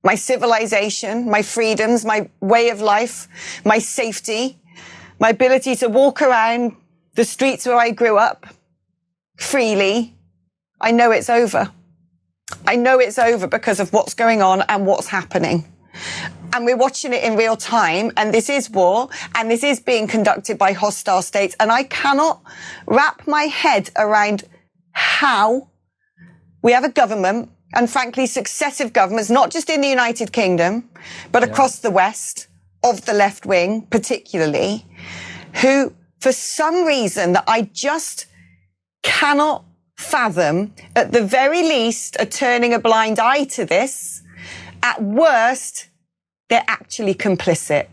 my civilization, my freedoms, my way of life, my safety, my ability to walk around the streets where I grew up freely, I know it's over. I know it's over because of what's going on and what's happening. And we're watching it in real time, and this is war, and this is being conducted by hostile states, and I cannot wrap my head around how we have a government, and frankly, successive governments, not just in the United Kingdom, but across the West, of the left wing particularly, who, for some reason that I just cannot fathom, at the very least, are turning a blind eye to this. At worst, they're actually complicit.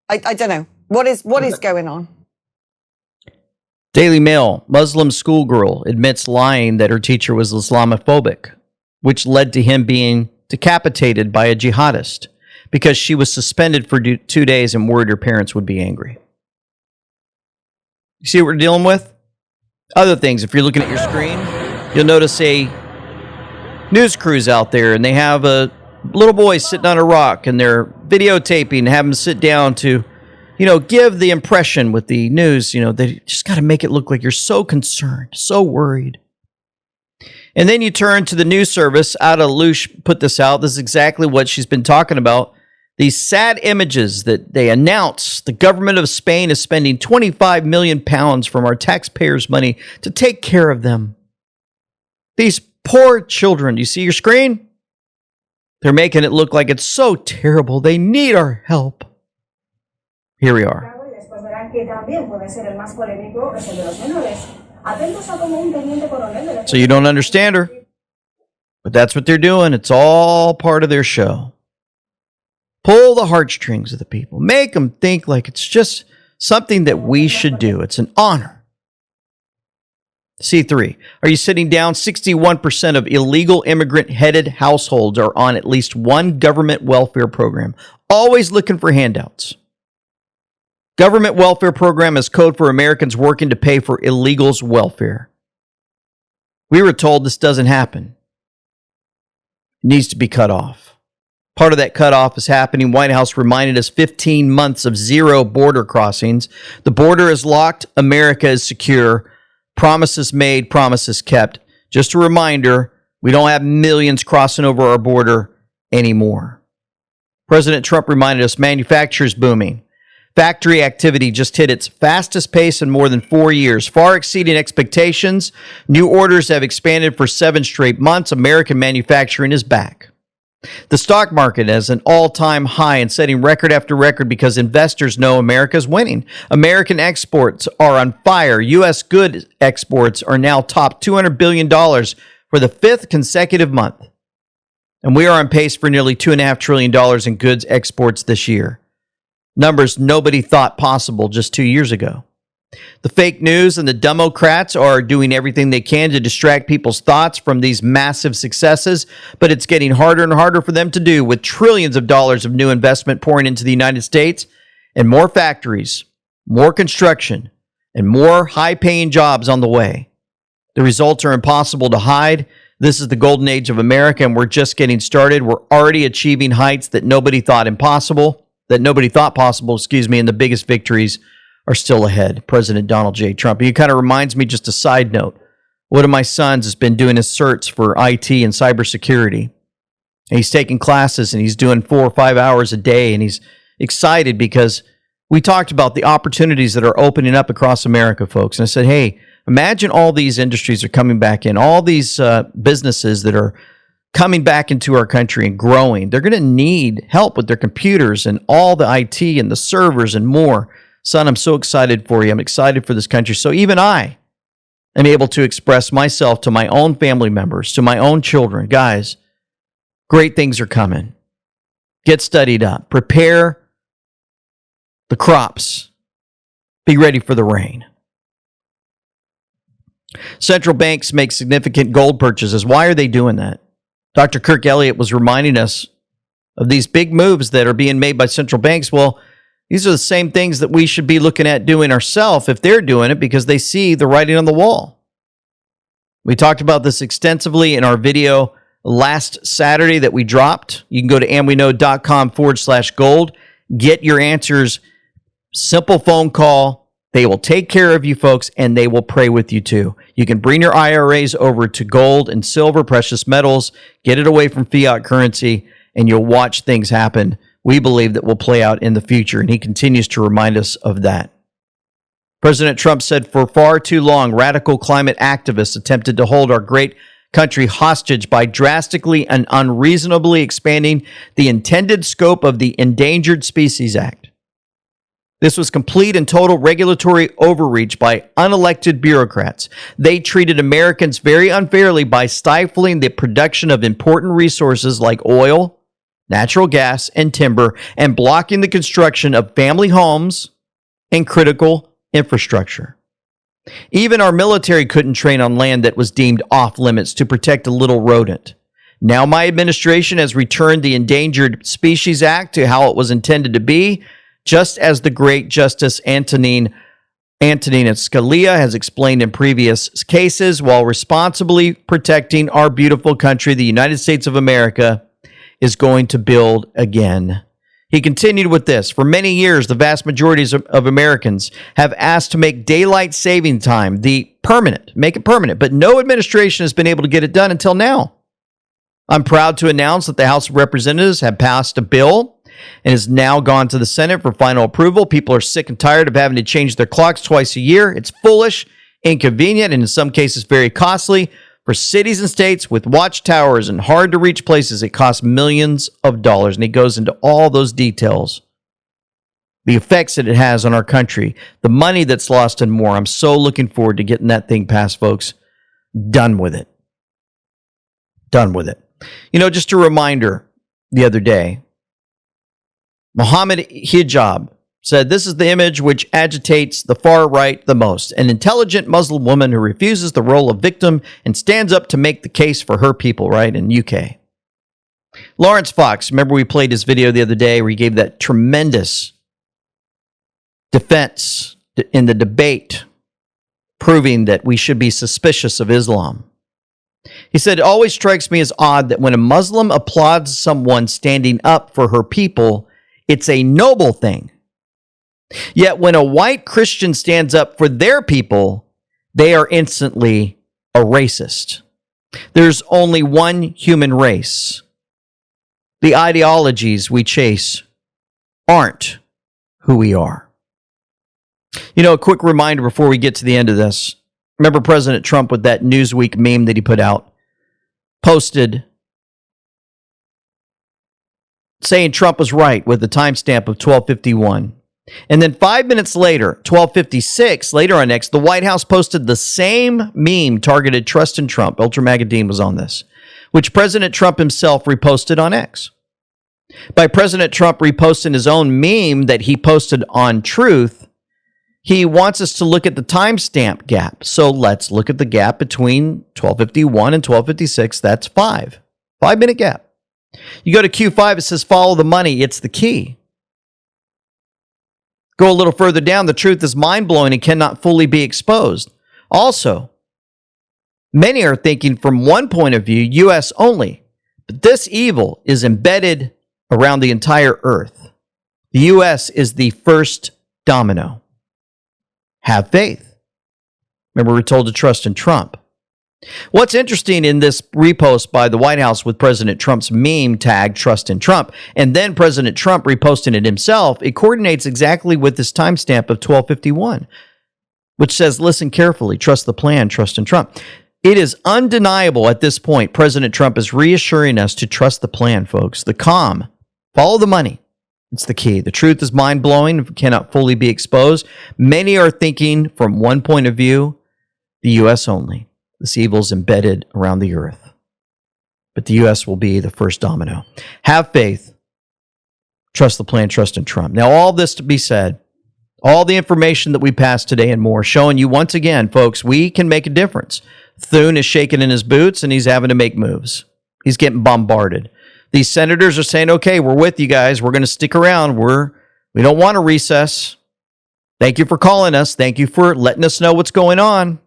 I don't know. What is going on? Daily Mail, Muslim schoolgirl admits lying that her teacher was Islamophobic, which led to him being decapitated by a jihadist because she was suspended for 2 days and worried her parents would be angry. You see what we're dealing with? Other things, if you're looking at your screen, you'll notice a news crews out there, and they have a little boy sitting on a rock, and they're videotaping, have him sit down to, give the impression with the news. They just got to make it look like you're so concerned, so worried. And then you turn to the news service. Ada Lush put this out. This is exactly what she's been talking about. These sad images that they announce the government of Spain is spending 25 million pounds from our taxpayers' money to take care of them. These poor children. Do you see your screen? They're making it look like it's so terrible. They need our help. Here we are. So you don't understand her, but that's what they're doing. It's all part of their show. Pull the heartstrings of the people. Make them think like it's just something that we should do. It's an honor. C3. Are you sitting down? 61% of illegal immigrant-headed households are on at least one government welfare program. Always looking for handouts. Government welfare program is code for Americans working to pay for illegals' welfare. We were told this doesn't happen. It needs to be cut off. Part of that cutoff is happening. White House reminded us 15 months of zero border crossings. The border is locked. America is secure. Promises made, promises kept. Just a reminder, we don't have millions crossing over our border anymore. President Trump reminded us manufacturing's booming. Factory activity just hit its fastest pace in more than 4 years, far exceeding expectations. New orders have expanded for 7 straight months. American manufacturing is back. The stock market is an all-time high and setting record after record because investors know America's winning. American exports are on fire. U.S. goods exports are now top $200 billion for the 5th consecutive month. And we are on pace for nearly $2.5 trillion in goods exports this year. Numbers nobody thought possible just 2 years ago. The fake news and the Democrats are doing everything they can to distract people's thoughts from these massive successes, but it's getting harder and harder for them to do with trillions of dollars of new investment pouring into the United States and more factories, more construction, and more high-paying jobs on the way. The results are impossible to hide. This is the golden age of America, and we're just getting started. We're already achieving heights that nobody thought possible, and the biggest victories are still ahead. President Donald J. Trump. He kind of reminds me, just a side note, one of my sons has been doing his certs for IT and cybersecurity. And he's taking classes, and he's doing 4 or 5 hours a day, and he's excited because we talked about the opportunities that are opening up across America, folks. And I said, hey, imagine all these industries are coming back in, all these businesses that are coming back into our country and growing. They're going to need help with their computers and all the IT and the servers and more. Son, I'm so excited for you. I'm excited for this country. So even I am able to express myself to my own family members, to my own children. Guys, great things are coming. Get studied up. Prepare the crops. Be ready for the rain. Central banks make significant gold purchases. Why are they doing that? Dr. Kirk Elliott was reminding us of these big moves that are being made by central banks. Well, these are the same things that we should be looking at doing ourselves if they're doing it, because they see the writing on the wall. We talked about this extensively in our video last Saturday that we dropped. You can go to amweknow.com/gold. Get your answers. Simple phone call. They will take care of you, folks, and they will pray with you too. You can bring your IRAs over to gold and silver, precious metals, get it away from fiat currency, and you'll watch things happen we believe that will play out in the future. And he continues to remind us of that. President Trump said, for far too long, radical climate activists attempted to hold our great country hostage by drastically and unreasonably expanding the intended scope of the Endangered Species Act. This was complete and total regulatory overreach by unelected bureaucrats. They treated Americans very unfairly by stifling the production of important resources like oil, natural gas, and timber, and blocking the construction of family homes and critical infrastructure. Even our military couldn't train on land that was deemed off limits to protect a little rodent. Now my administration has returned the Endangered Species Act to how it was intended to be, just as the great Justice Antonin Scalia has explained in previous cases, while responsibly protecting our beautiful country, the United States of America is going to build again. He continued with this. For many years, the vast majority of Americans have asked to make daylight saving time make it permanent, but no administration has been able to get it done until now. I'm proud to announce that the House of Representatives have passed a bill and has now gone to the Senate for final approval. People are sick and tired of having to change their clocks twice a year. It's foolish, inconvenient, and in some cases very costly. For cities and states with watchtowers and hard-to-reach places, it costs millions of dollars. And he goes into all those details, the effects that it has on our country, the money that's lost, and more. I'm so looking forward to getting that thing passed, folks. Done with it. Done with it. You know, just a reminder, the other day, Mohammed Hijab said, this is the image which agitates the far right the most. An intelligent Muslim woman who refuses the role of victim and stands up to make the case for her people, right, in UK. Lawrence Fox, remember we played his video the other day where he gave that tremendous defense in the debate, proving that we should be suspicious of Islam. He said, it always strikes me as odd that when a Muslim applauds someone standing up for her people, it's a noble thing. Yet when a white Christian stands up for their people, they are instantly a racist. There's only one human race. The ideologies we chase aren't who we are. You know, a quick reminder before we get to the end of this. Remember President Trump with that Newsweek meme that he put out, posted saying Trump was right with the timestamp of 12:51. And then 5 minutes later, 12:56, later on X, the White House posted the same meme targeted Trust in Trump. Ultra MAGA Dean was on this. which President Trump himself reposted on X. By President Trump reposting his own meme that he posted on Truth, he wants us to look at the timestamp gap. So let's look at the gap between 1251 and 1256. That's 5-minute gap. You go to Q5, it says follow the money. It's the key. Go a little further down. The truth is mind-blowing and cannot fully be exposed. Also, many are thinking from one point of view, U.S. only. But this evil is embedded around the entire earth. The U.S. is the first domino. Have faith. Remember, we're told to trust in Trump. What's interesting in this repost by the White House with President Trump's meme tag, trust in Trump, and then President Trump reposting it himself, it coordinates exactly with this timestamp of 1251, which says, listen carefully, trust the plan, trust in Trump. It is undeniable at this point, President Trump is reassuring us to trust the plan, folks. The calm, follow the money. It's the key. The truth is mind-blowing, cannot fully be exposed. Many are thinking from one point of view, the U.S. only. This evil is embedded around the earth. But the U.S. will be the first domino. Have faith. Trust the plan, trust in Trump. Now, all this to be said, all the information that we passed today and more, showing you once again, folks, we can make a difference. Thune is shaking in his boots and he's having to make moves. He's getting bombarded. These senators are saying, okay, we're with you guys. We're going to stick around. We don't want to recess. Thank you for calling us. Thank you for letting us know what's going on.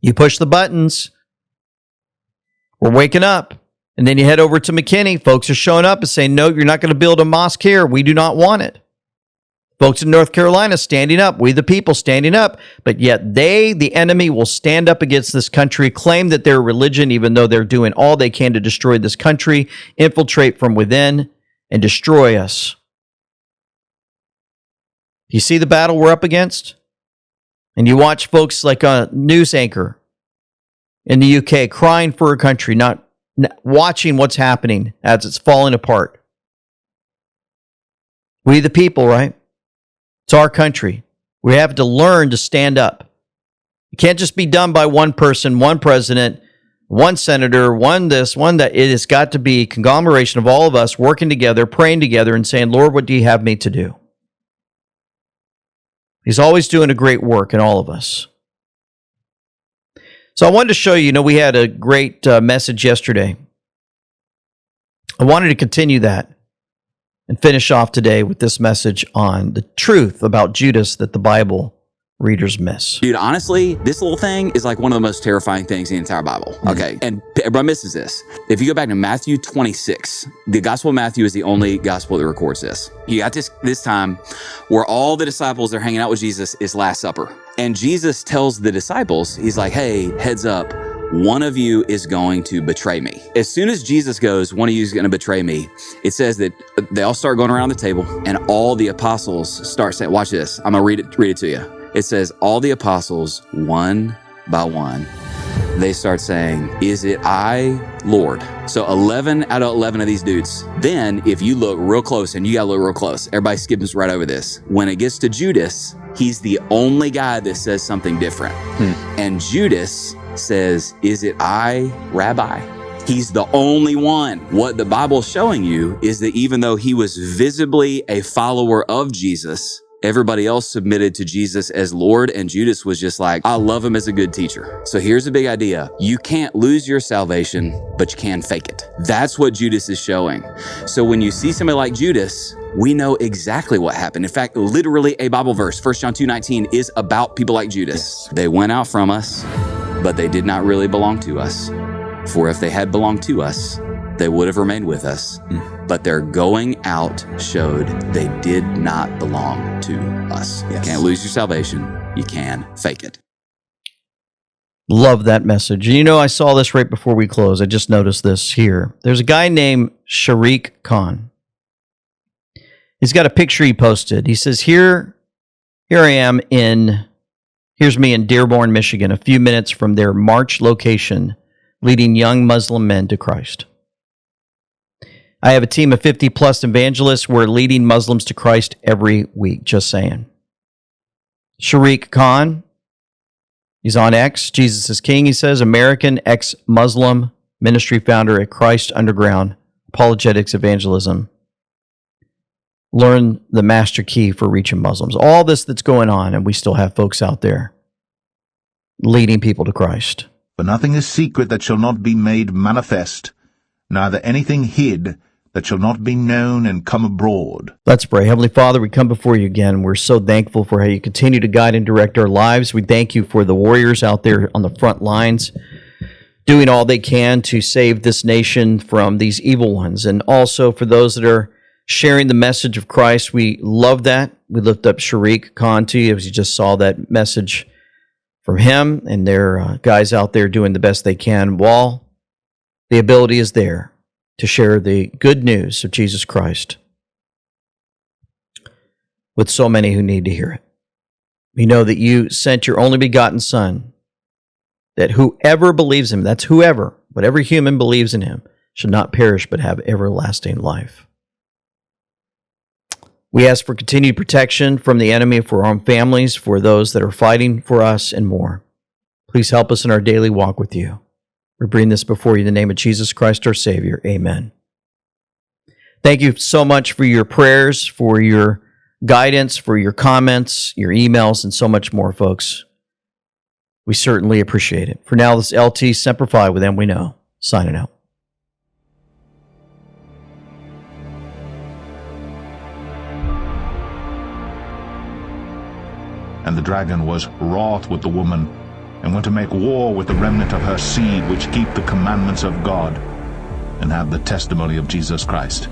You push the buttons. We're waking up. And then you head over to McKinney. Folks are showing up and saying, no, you're not going to build a mosque here. We do not want it. Folks in North Carolina standing up. We the people standing up. But yet they, the enemy, will stand up against this country, claim that they're religion, even though they're doing all they can to destroy this country, infiltrate from within, and destroy us. You see the battle we're up against? And you watch folks like a news anchor in the UK crying for her country, not watching what's happening as it's falling apart. We the people, right? It's our country. We have to learn to stand up. It can't just be done by one person, one president, one senator, one this, one that. It has got to be a conglomeration of all of us working together, praying together, and saying, Lord, what do you have me to do? He's always doing a great work in all of us. So I wanted to show you, we had a great message yesterday. I wanted to continue that and finish off today with this message on the truth about Judas that the Bible readers miss. Dude, honestly, this little thing is like one of the most terrifying things in the entire Bible. Okay, and everybody misses this. If you go back to Matthew 26, the Gospel of Matthew is the only gospel that records this. You got this time where all the disciples are hanging out with Jesus is Last Supper. And Jesus tells the disciples, he's like, hey, heads up, one of you is going to betray me. As soon as Jesus goes, one of you is going to betray me, it says that they all start going around the table and all the apostles start saying, watch this, I'm going to read it to you. It says, all the apostles, one by one, they start saying, is it I, Lord? So 11 out of 11 of these dudes. Then if you look real close, and you got to look real close, everybody skips right over this. When it gets to Judas, he's the only guy that says something different. And Judas says, is it I, Rabbi? He's the only one. What the Bible's showing you is that even though he was visibly a follower of Jesus, everybody else submitted to Jesus as Lord, and Judas was just like, I love him as a good teacher. So here's the big idea. You can't lose your salvation, but you can fake it. That's what Judas is showing. So when you see somebody like Judas, we know exactly what happened. In fact, literally a Bible verse, 1 John 2:19, is about people like Judas. They went out from us, but they did not really belong to us. For if they had belonged to us, they would have remained with us. But their going out showed they did not belong to us. Yes. You can't lose your salvation. You can fake it. Love that message. I saw this right before we close. I just noticed this here. There's a guy named Sharik Khan. He's got a picture he posted. He says, here I am here's me in Dearborn, Michigan, a few minutes from their March location, leading young Muslim men to Christ. I have a team of 50 plus evangelists. We're leading Muslims to Christ every week. Just saying. Sharik Khan, he's on X. Jesus is King, he says. American ex-Muslim. ministry founder at Christ Underground, Apologetics Evangelism. Learn the master key for reaching Muslims. All this that's going on, and we still have folks out there leading people to Christ. For nothing is secret that shall not be made manifest, neither anything hid that shall not be known and come abroad. Let's pray. Heavenly Father, we come before you again. We're so thankful for how you continue to guide and direct our lives. We thank you for the warriors out there on the front lines, doing all they can to save this nation from these evil ones, and also for those that are sharing the message of Christ. We love that. We lift up Sharik Khan to you, as you just saw that message from him, and their guys out there doing the best they can while the ability is there to share the good news of Jesus Christ with so many who need to hear it. We know that you sent your only begotten Son, that whoever believes in him, that's whoever, whatever human believes in him, should not perish but have everlasting life. We ask for continued protection from the enemy, for our own families, for those that are fighting for us, and more. Please help us in our daily walk with you. We bring this before you in the name of Jesus Christ, our Savior. Amen. Thank you so much for your prayers, for your guidance, for your comments, your emails, and so much more, folks. We certainly appreciate it. For now, this LT Semper Fi with them we know, signing out. And the dragon was wroth with the woman, and went to make war with the remnant of her seed, which keep the commandments of God, and have the testimony of Jesus Christ.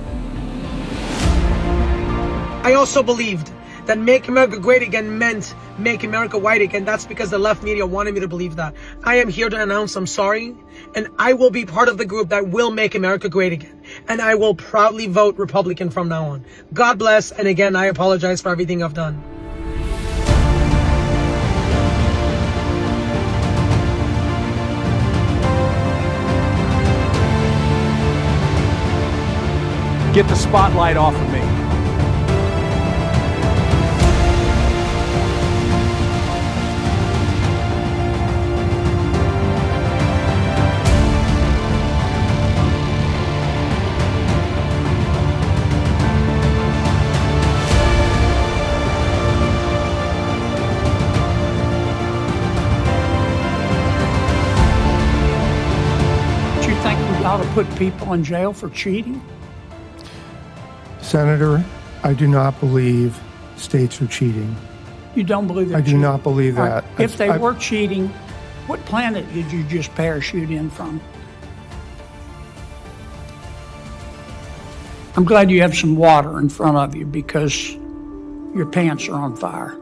I also believed that Make America Great Again meant Make America White Again. That's because the left media wanted me to believe that. I am here to announce I'm sorry, and I will be part of the group that will make America great again. And I will proudly vote Republican from now on. God bless, and again, I apologize for everything I've done. Get the spotlight off of me. Do you think we ought to put people in jail for cheating? Senator, I do not believe states are cheating. You don't believe they're I do cheating? not believe All that. right. If they were cheating, what planet did you just parachute in from? I'm glad you have some water in front of you because your pants are on fire.